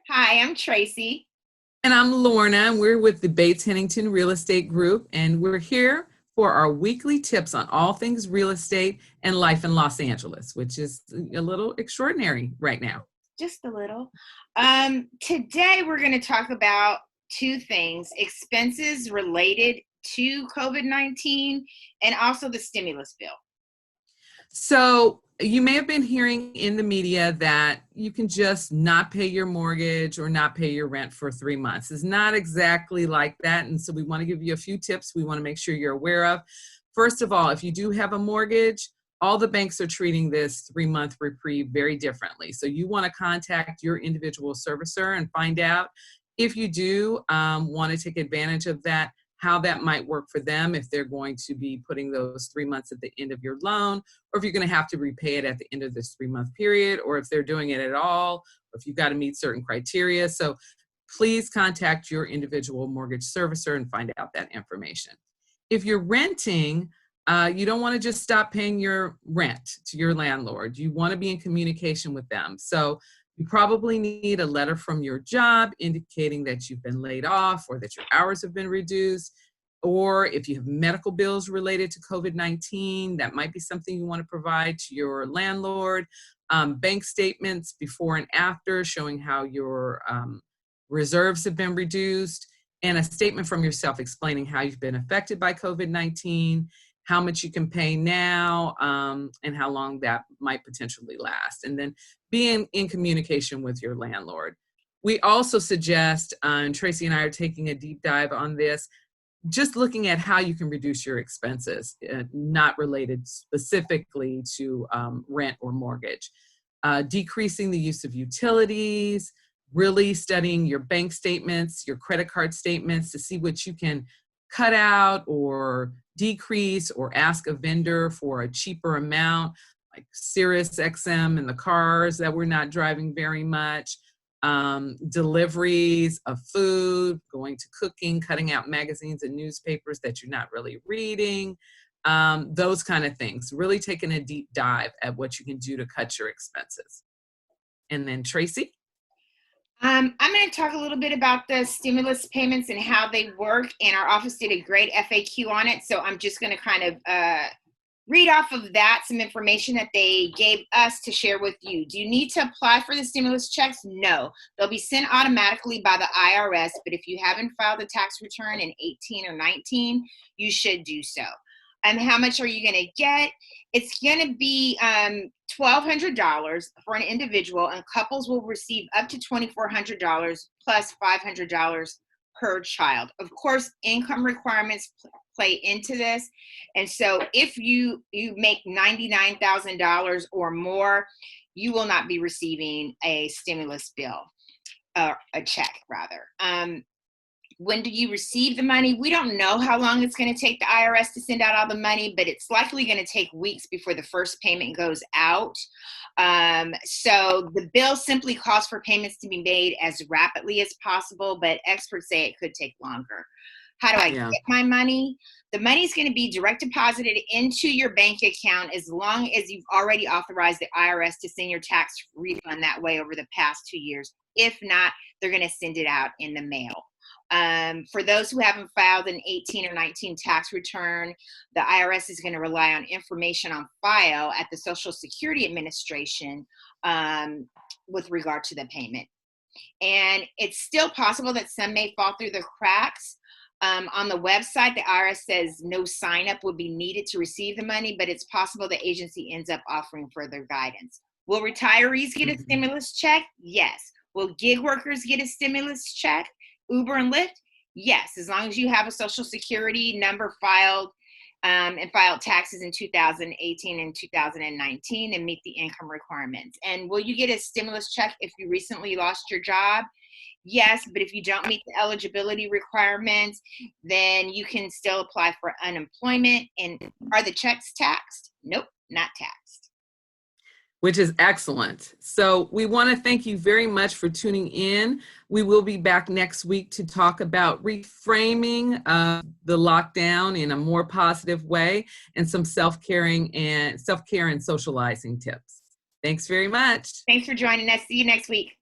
Hi, I'm Tracy. And I'm Lorna, and we're with the Bates Hennington Real Estate Group, and we're here for our weekly tips on all things real estate and life in Los Angeles, which is a little extraordinary right now. Just a little. Today we're going to talk about two things: expenses related to COVID-19 and also the stimulus bill. So, you may have been hearing in the media that you can just not pay your mortgage or not pay your rent for 3 months. It's not exactly like that. And so, we want to give you a few tips we want to make sure you're aware of. First of all, if you do have a mortgage, all the banks are treating this 3-month reprieve very differently. So, you want to contact your individual servicer and find out if you do want to take advantage of that, how that might work for them, if they're going to be putting those 3 months at the end of your loan, or if you're going to have to repay it at the end of this 3-month period, or if they're doing it at all, or if you've got to meet certain criteria. So please contact your individual mortgage servicer and find out that information. If you're renting, you don't want to just stop paying your rent to your landlord. You want to be in communication with them. So you probably need a letter from your job indicating that you've been laid off or that your hours have been reduced. Or if you have medical bills related to COVID-19, that might be something you want to provide to your landlord. Bank statements before and after showing how your reserves have been reduced, and a statement from yourself explaining how you've been affected by COVID-19, how much you can pay now, and how long that might potentially last. And then being in communication with your landlord. We also suggest, and Tracy and I are taking a deep dive on this, just looking at how you can reduce your expenses, not related specifically to rent or mortgage. Decreasing the use of utilities, really studying your bank statements, your credit card statements to see what you can cut out or decrease, or ask a vendor for a cheaper amount, like Sirius XM in the cars that we're not driving very much, deliveries of food, going to cooking, cutting out magazines and newspapers that you're not really reading, those kind of things. Really taking a deep dive at what you can do to cut your expenses. And then Tracy? I'm going to talk a little bit about the stimulus payments and how they work, and our office did a great FAQ on it. So I'm just going to kind of read off of that some information that they gave us to share with you. Do you need to apply for the stimulus checks? No. They'll be sent automatically by the IRS, but if you haven't filed a tax return in 18 or 19, you should do so. And how much are you going to get? It's going to be $1,200 for an individual, and couples will receive up to $2,400 plus $500 per child. Of course, income requirements play into this. And so if you make $99,000 or more, you will not be receiving a stimulus bill, a check rather. When do you receive the money? We don't know how long it's going to take the IRS to send out all the money, but it's likely going to take weeks before the first payment goes out. So the bill simply calls for payments to be made as rapidly as possible, but experts say it could take longer. How do I get my money? The money is going to be direct deposited into your bank account as long as you've already authorized the IRS to send your tax refund that way over the past 2 years. If not, they're going to send it out in the mail. For those who haven't filed an 18 or 19 tax return, the IRS is going to rely on information on file at the Social Security Administration with regard to the payment. And it's still possible that some may fall through the cracks. On the website, the IRS says no sign up would be needed to receive the money, but it's possible the agency ends up offering further guidance. Will retirees get a stimulus check? Yes. Will gig workers get a stimulus check? Uber and Lyft? Yes, as long as you have a Social Security number filed and filed taxes in 2018 and 2019 and meet the income requirements. And will you get a stimulus check if you recently lost your job? Yes, but if you don't meet the eligibility requirements, then you can still apply for unemployment. And are the checks taxed? Nope, not taxed. Which is excellent. So we want to thank you very much for tuning in. We will be back next week to talk about reframing the lockdown in a more positive way and some self-care and socializing tips. Thanks very much. Thanks for joining us. See you next week.